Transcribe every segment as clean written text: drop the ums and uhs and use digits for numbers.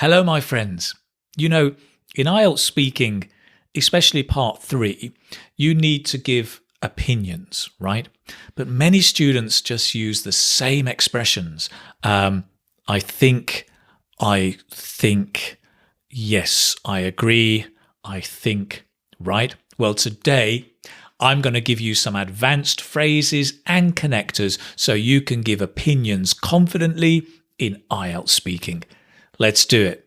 Hello, my friends. You know, in IELTS speaking, especially part 3, you need to give opinions, right? But many students just use the same expressions. I think, yes, I agree, I think, right? Well, today I'm going to give you some advanced phrases and connectors so you can give opinions confidently in IELTS speaking. Let's do it.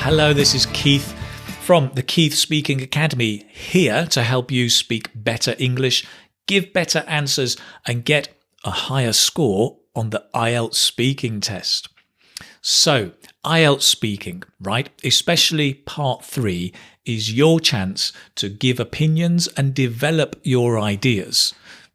Hello, this is Keith from the Keith Speaking Academy, here to help you speak better English, give better answers, and get a higher score on the IELTS speaking test. So, IELTS speaking, right, especially part 3, is your chance to give opinions and develop your ideas.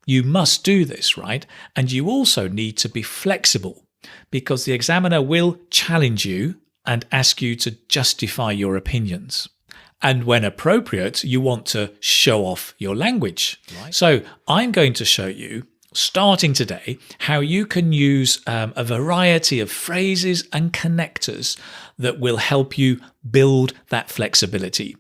You must do this, right? And you also need to be flexible because the examiner will challenge you and ask you to justify your opinions. And when appropriate, you want to show off your language. Right. So I'm going to show you, starting today, how you can use a variety of phrases and connectors that will help you build that flexibility.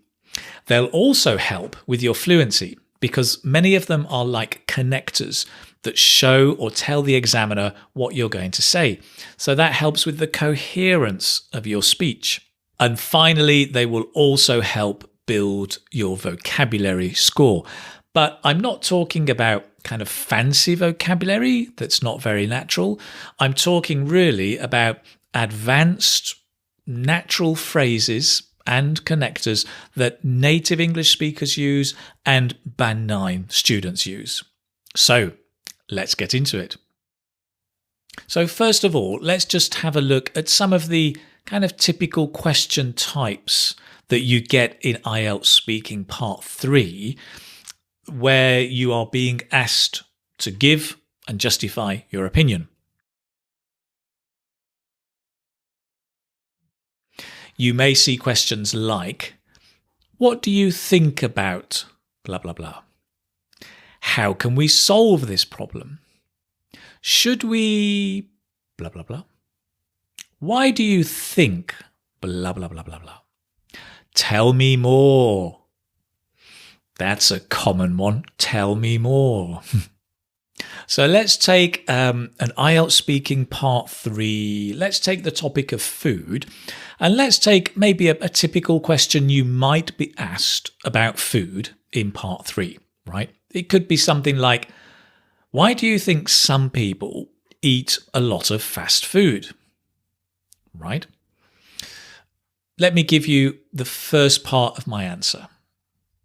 They'll also help with your fluency, because many of them are like connectors that show or tell the examiner what you're going to say. So that helps with the coherence of your speech. And finally, they will also help build your vocabulary score. But I'm not talking about kind of fancy vocabulary that's not very natural. I'm talking really about advanced, natural phrases and connectors that native English speakers use and Band 9 students use. So let's get into it. So first of all, let's just have a look at some of the kind of typical question types that you get in IELTS speaking part 3, where you are being asked to give and justify your opinion. You may see questions like, what do you think about blah, blah, blah? How can we solve this problem? Should we blah, blah, blah? Why do you think blah, blah, blah, blah, blah? Tell me more. That's a common one. Tell me more. So let's take an IELTS speaking part 3. Let's take the topic of food, and let's take maybe a typical question you might be asked about food in part 3, right? It could be something like, why do you think some people eat a lot of fast food? Right? Let me give you the first part of my answer.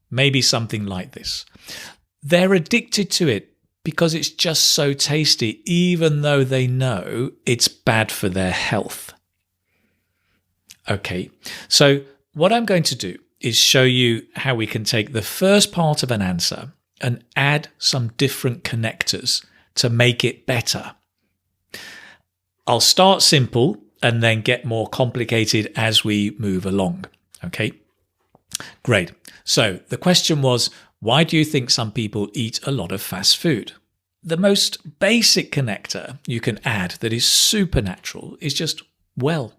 Maybe something like this. They're addicted to it because it's just so tasty, even though they know it's bad for their health. Okay, so what I'm going to do is show you how we can take the first part of an answer and add some different connectors to make it better. I'll start simple and then get more complicated as we move along. Okay, great. So the question was, why do you think some people eat a lot of fast food? The most basic connector you can add that is supernatural is just, well.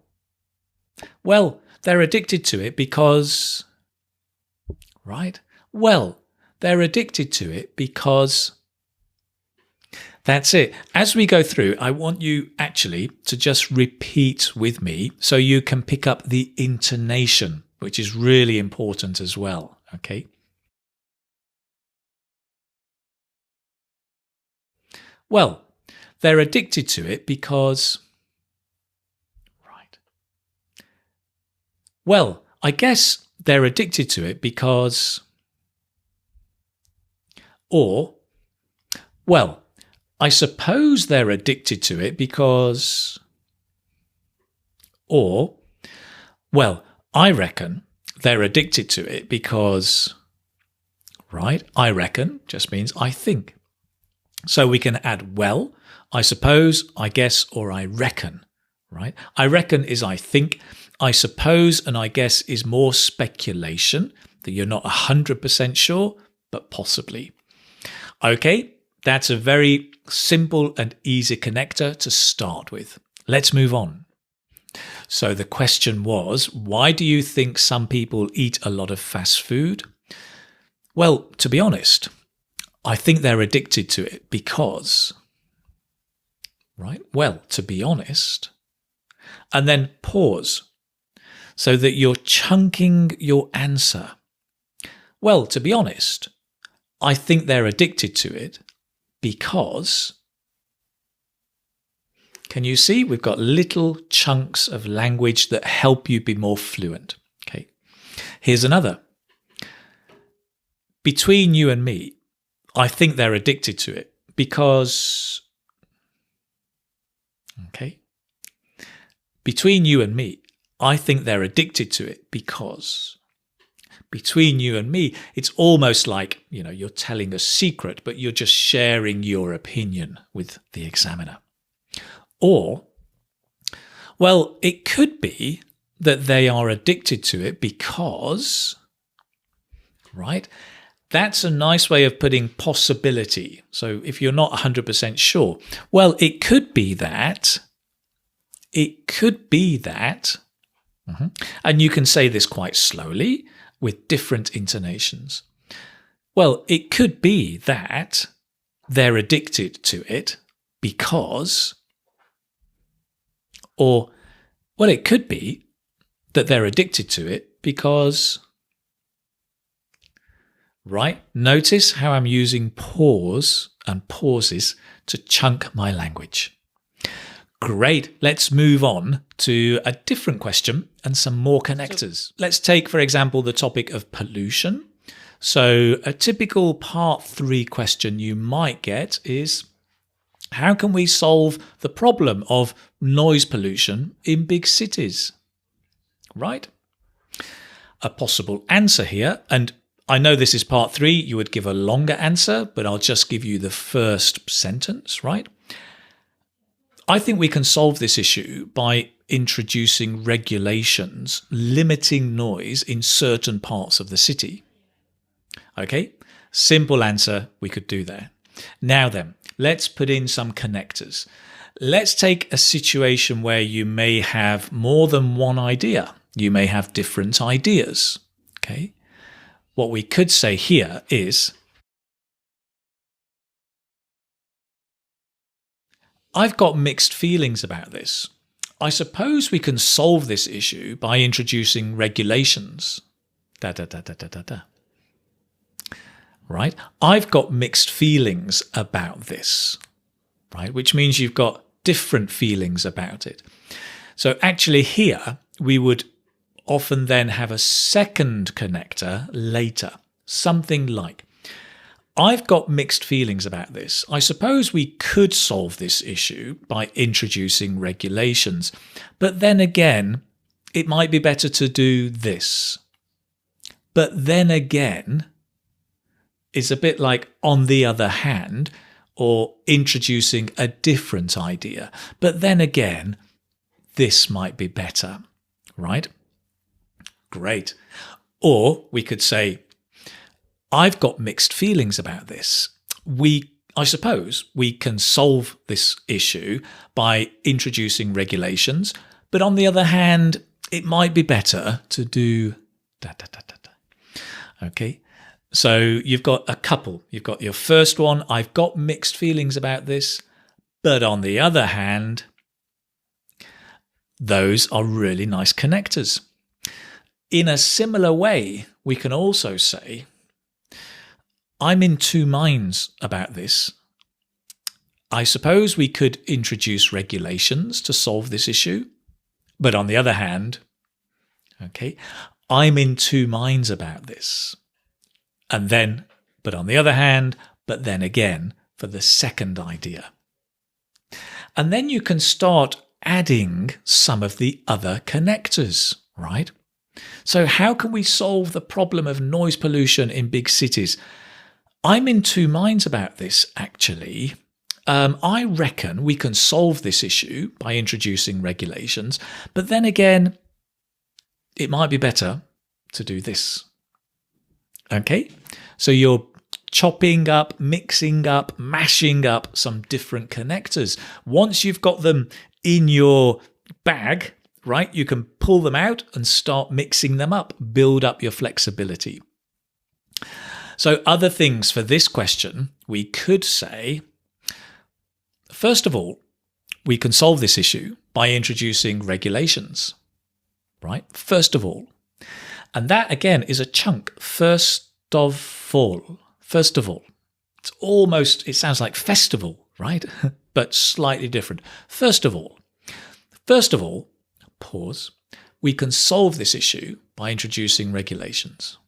Well, they're addicted to it because, right? Well, they're addicted to it because. That's it. As we go through, I want you actually to just repeat with me so you can pick up the intonation, which is really important as well. Okay. Well, they're addicted to it because. Right. Well, I guess they're addicted to it because. Or, well, I suppose they're addicted to it because. Or, well, I reckon they're addicted to it because. Right? I reckon just means I think. So we can add well, I suppose, I guess, or I reckon, right? I reckon is I think. I suppose and I guess is more speculation, that you're not 100% sure, but possibly. Okay, That's a very simple and easy connector to start with. Let's move on. So the question was, why do you think some people eat a lot of fast food? Well, to be honest, I think they're addicted to it because, right? Well, to be honest, and then pause so that you're chunking your answer. Well, to be honest, I think they're addicted to it because, can you see? We've got little chunks of language that help you be more fluent. Okay. Here's another. Between you and me, I think they're addicted to it because, okay. Between you and me, I think they're addicted to it because. Between you and me, it's almost like, you're telling a secret, but you're just sharing your opinion with the examiner. Or, well, it could be that they are addicted to it because, right? That's a nice way of putting possibility. So if you're not 100% sure, well, it could be that. It could be that. And you can say this quite slowly with different intonations. Well, it could be that they're addicted to it because, or, well, it could be that they're addicted to it because, right? Notice how I'm using pause and pauses to chunk my language. Great. Let's move on to a different question and some more connectors. Let's take, for example, the topic of pollution. So a typical part 3 question you might get is, how can we solve the problem of noise pollution in big cities? Right? A possible answer here, and I know this is part 3, you would give a longer answer, but I'll just give you the first sentence, right? I think we can solve this issue by introducing regulations limiting noise in certain parts of the city. Okay, simple answer, we could do there. Now then, let's put in some connectors. Let's take a situation where you may have more than one idea. You may have different ideas. Okay, what we could say here is, I've got mixed feelings about this. I suppose we can solve this issue by introducing regulations. Right? I've got mixed feelings about this. Right? Which means you've got different feelings about it. So actually here, we would often then have a second connector later. Something like, I've got mixed feelings about this. I suppose we could solve this issue by introducing regulations, but then again, it might be better to do this. But then again is a bit like on the other hand, or introducing a different idea. But then again, this might be better, right? Great. Or we could say, I've got mixed feelings about this. I suppose we can solve this issue by introducing regulations, but on the other hand, it might be better to do Okay, so you've got a couple. You've got your first one, I've got mixed feelings about this, but on the other hand, those are really nice connectors. In a similar way, we can also say, I'm in two minds about this. I suppose we could introduce regulations to solve this issue, but on the other hand, okay, I'm in two minds about this. And then, but on the other hand, but then again, for the second idea. And then you can start adding some of the other connectors, right? So how can we solve the problem of noise pollution in big cities? I'm in two minds about this, actually. I reckon we can solve this issue by introducing regulations, but then again, it might be better to do this. Okay, so you're chopping up, mixing up, mashing up some different connectors. Once you've got them in your bag, right, you can pull them out and start mixing them up, build up your flexibility. So other things for this question, we could say, first of all, we can solve this issue by introducing regulations, right? First of all. And that, again, is a chunk. First of all. First of all. It sounds like festival, right? But slightly different. First of all, pause, we can solve this issue by introducing regulations.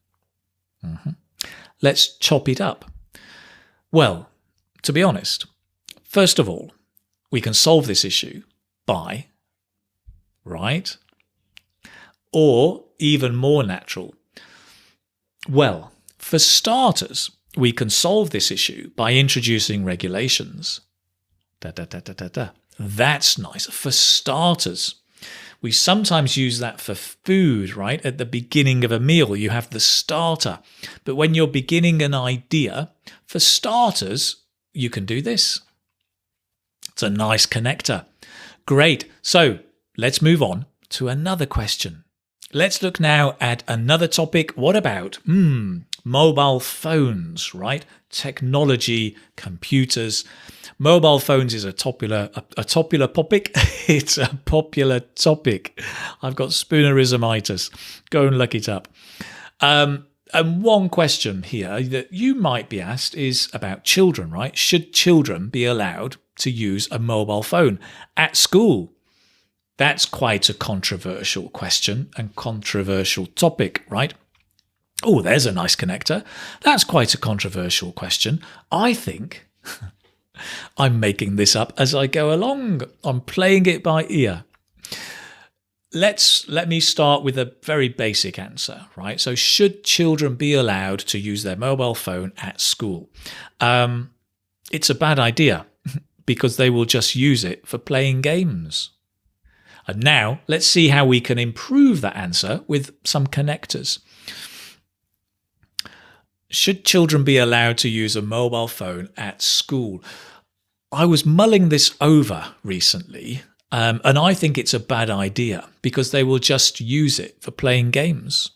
Let's chop it up. Well, to be honest, first of all, we can solve this issue by, right? Or even more natural. Well, for starters, we can solve this issue by introducing regulations. That's nice. For starters. We sometimes use that for food, right? At the beginning of a meal, you have the starter. But when you're beginning an idea, for starters, you can do this. It's a nice connector. Great. So let's move on to another question. Let's look now at another topic. What about mobile phones, right? Technology, computers. Mobile phones is a popular topic. It's a popular topic. I've got spoonerismitis. Go and look it up. And one question here that you might be asked is about children, right? Should children be allowed to use a mobile phone at school? That's quite a controversial question and controversial topic, right? Oh, there's a nice connector. That's quite a controversial question. I think I'm making this up as I go along. I'm playing it by ear. Let me start with a very basic answer, right? So should children be allowed to use their mobile phone at school? It's a bad idea because they will just use it for playing games. And now let's see how we can improve that answer with some connectors. Should children be allowed to use a mobile phone at school? I was mulling this over recently, and I think it's a bad idea because they will just use it for playing games.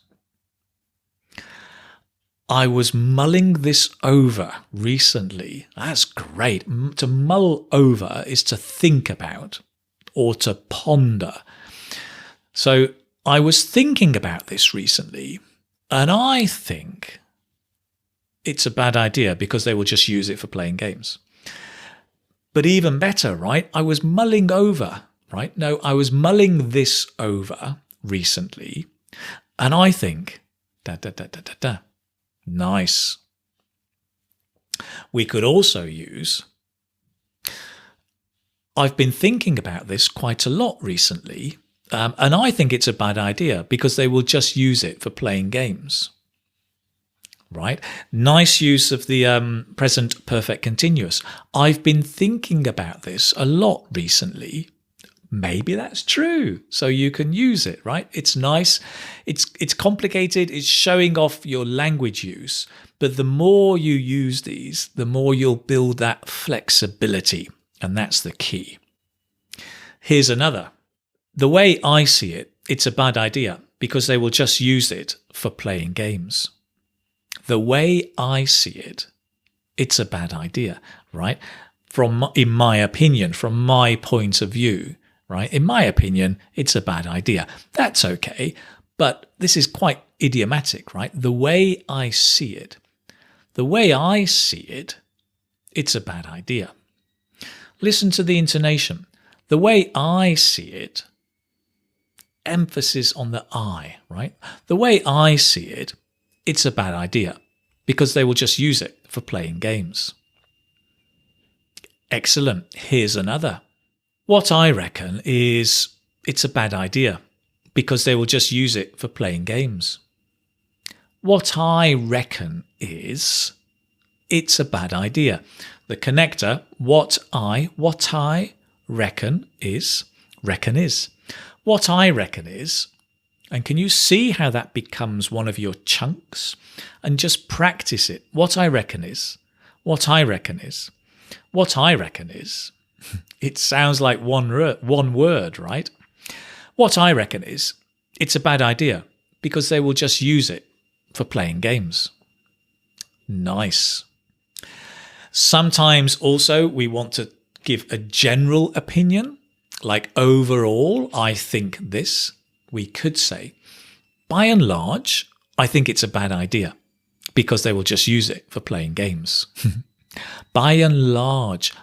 I was mulling this over recently. That's great. To mull over is to think about or to ponder. So I was thinking about this recently, and I think it's a bad idea because they will just use it for playing games. But even better, right? I was mulling this over recently, and I think, nice. We could also use, I've been thinking about this quite a lot recently, and I think it's a bad idea because they will just use it for playing games. Right? Nice use of the present perfect continuous. I've been thinking about this a lot recently. Maybe that's true. So you can use it, right? It's nice. It's complicated. It's showing off your language use. But the more you use these, the more you'll build that flexibility. And that's the key. Here's another. The way I see it, it's a bad idea because they will just use it for playing games. The way I see it, it's a bad idea, right? In my opinion, from my point of view, right? In my opinion, it's a bad idea. That's okay, but this is quite idiomatic, right? The way I see it, it's a bad idea. Listen to the intonation. The way I see it, emphasis on the I, right? The way I see it, it's a bad idea because they will just use it for playing games. Excellent. Here's another. What I reckon is it's a bad idea because they will just use it for playing games. What I reckon is it's a bad idea. The connector, what I reckon is. What I reckon is And can you see how that becomes one of your chunks? And just practice it. What I reckon is. It sounds like one word, right? What I reckon is, it's a bad idea because they will just use it for playing games. Nice. Sometimes also we want to give a general opinion, like overall, I think this. We could say, by and large, I think it's a bad idea because they will just use it for playing games. By and large,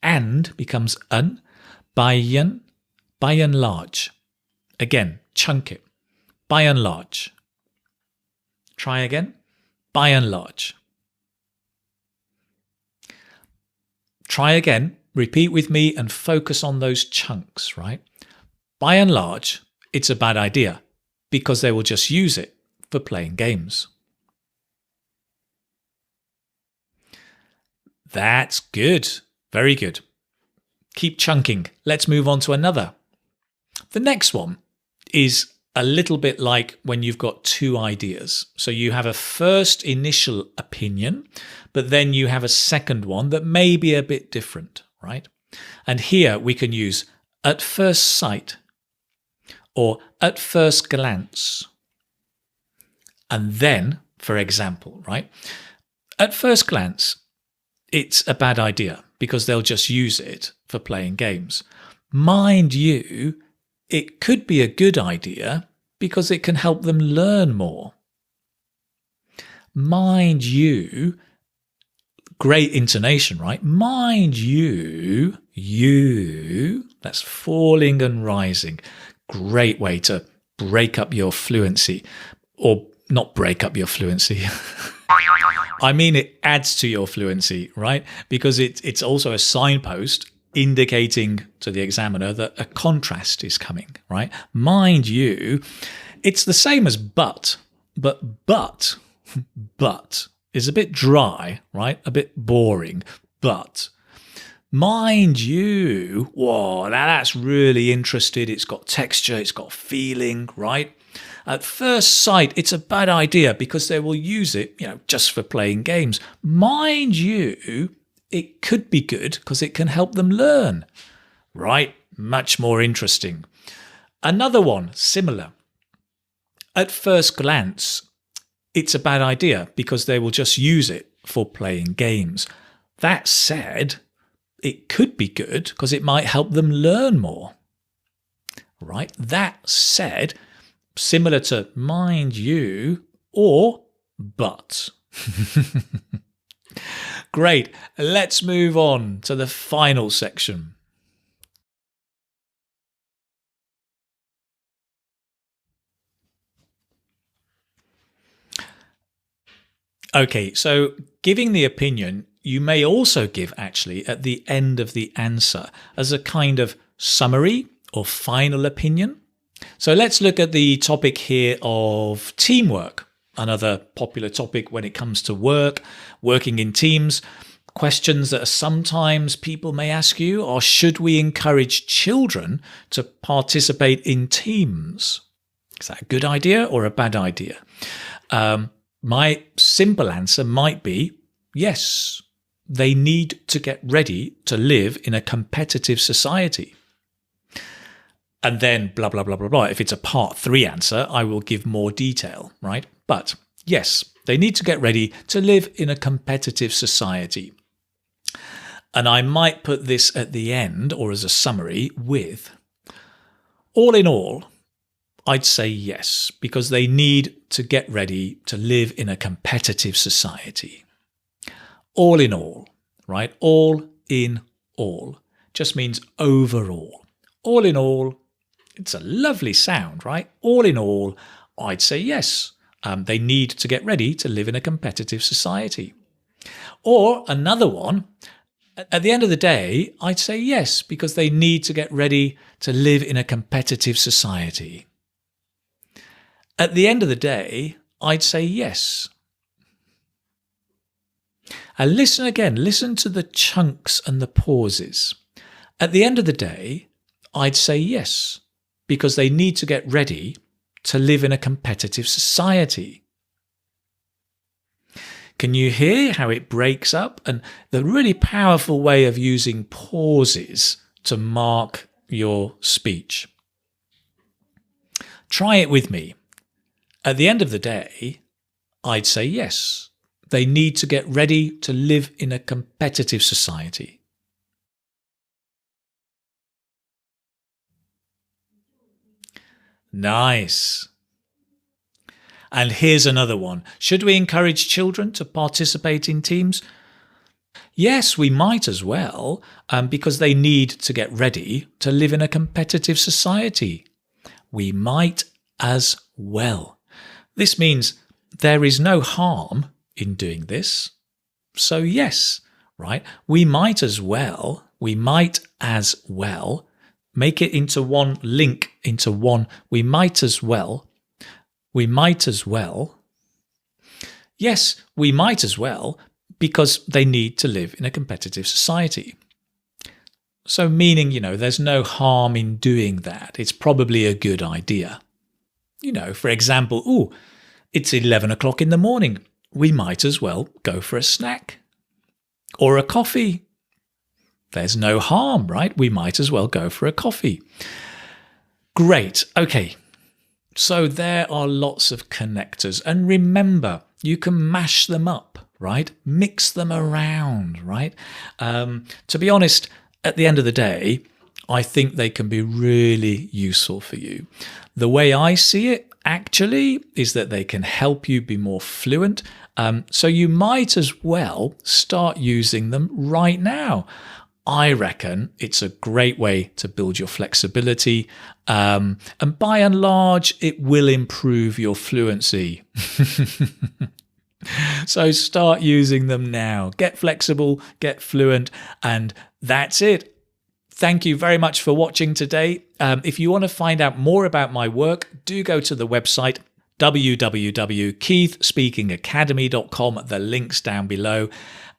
and becomes un, by and large. Again, chunk it. By and large. Try again. By and large. Try again. Repeat with me and focus on those chunks, right? By and large, it's a bad idea because they will just use it for playing games. That's good. Very good. Keep chunking. Let's move on to another. The next one is a little bit like when you've got two ideas. So you have a first initial opinion, but then you have a second one that may be a bit different, right? And here we can use at first sight or at first glance. And then, for example, right? At first glance, it's a bad idea because they'll just use it for playing games. Mind you, it could be a good idea because it can help them learn more. Mind you, great intonation, right? Mind you, that's falling and rising. Great way to break up your fluency, or not break up your fluency. I mean, it adds to your fluency, right? Because it's also a signpost indicating to the examiner that a contrast is coming, right? Mind you, it's the same as but is a bit dry, right? A bit boring, but mind you, whoa, that's really interested. It's got texture, it's got feeling, right? At first sight, it's a bad idea because they will use it, just for playing games. Mind you, it could be good because it can help them learn, right? Much more interesting. Another one, similar. At first glance, it's a bad idea because they will just use it for playing games. That said, it could be good because it might help them learn more, right? That said, similar to mind you or but. Great. Let's move on to the final section. Okay, so giving the opinion, you may also give actually at the end of the answer as a kind of summary or final opinion. So let's look at the topic here of teamwork, another popular topic when it comes to work, working in teams. Questions that sometimes people may ask you are, should we encourage children to participate in teams? Is that a good idea or a bad idea? My simple answer might be yes. They need to get ready to live in a competitive society. And then blah, blah, blah, blah, blah. If it's a part 3 answer, I will give more detail, right? But yes, they need to get ready to live in a competitive society. And I might put this at the end or as a summary with, all in all, I'd say yes, because they need to get ready to live in a competitive society. All in all, right? All in all just means overall. All in all, it's a lovely sound, right? All in all, I'd say yes. They need to get ready to live in a competitive society. Or another one, at the end of the day, I'd say yes, because they need to get ready to live in a competitive society. At the end of the day, I'd say yes. And listen again, listen to the chunks and the pauses. At the end of the day, I'd say yes, because they need to get ready to live in a competitive society. Can you hear how it breaks up? And the really powerful way of using pauses to mark your speech. Try it with me. At the end of the day, I'd say yes. They need to get ready to live in a competitive society. Nice. And here's another one. Should we encourage children to participate in teams? Yes, we might as well, because they need to get ready to live in a competitive society. We might as well. This means there is no harm in doing this. So yes, right? We might as well make it into one link, into one. We might as well. Yes, we might as well, because they need to live in a competitive society. So meaning, there's no harm in doing that. It's probably a good idea. For example, it's 11 o'clock in the morning. We might as well go for a snack or a coffee. There's no harm, right? We might as well go for a coffee. Great. Okay. So there are lots of connectors. And remember, you can mash them up, right? Mix them around, right? To be honest, at the end of the day, I think they can be really useful for you. The way I see it, actually, is that they can help you be more fluent. So you might as well start using them right now. I reckon it's a great way to build your flexibility. And by and large, it will improve your fluency. So start using them now. Get flexible, get fluent, and that's it. Thank you very much for watching today. If you want to find out more about my work, do go to the website www.keithspeakingacademy.com. The link's down below.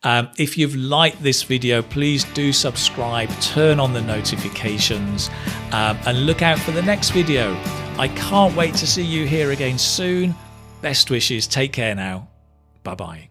If you've liked this video, please do subscribe, turn on the notifications, and look out for the next video. I can't wait to see you here again soon. Best wishes. Take care now. Bye-bye.